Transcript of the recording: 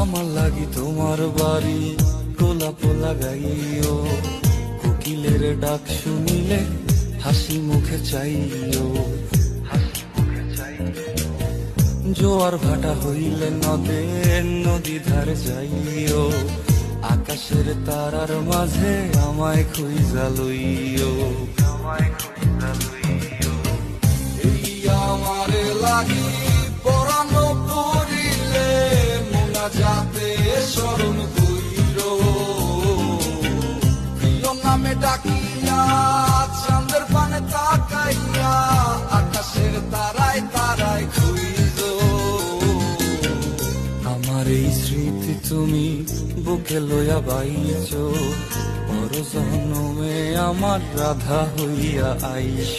আমার লাগি তোমার বাড়ি গোলাপ লাগাইও, কোকিলের ডাক শুনিলে হাসি মুখে চাইও। জোয়ার ভাটা হইলে নদে নদী ধারে যাইও, আকাশের তারার মাঝে আমায় খুঁজা লইও। এই আমারে লাগি পরানো পড়িলে মোনা যাতে স্মরণ কইর, প্রিয় নামে ডাকিয়া চাঁদের পানে তাকাইয়া আকাশের তারায় তারায় খুঁজ। আমার এই স্মৃতি তুমি বুকে লইয়া বাইছ, পর জন্মে আমার রাধা হইয়া আইস।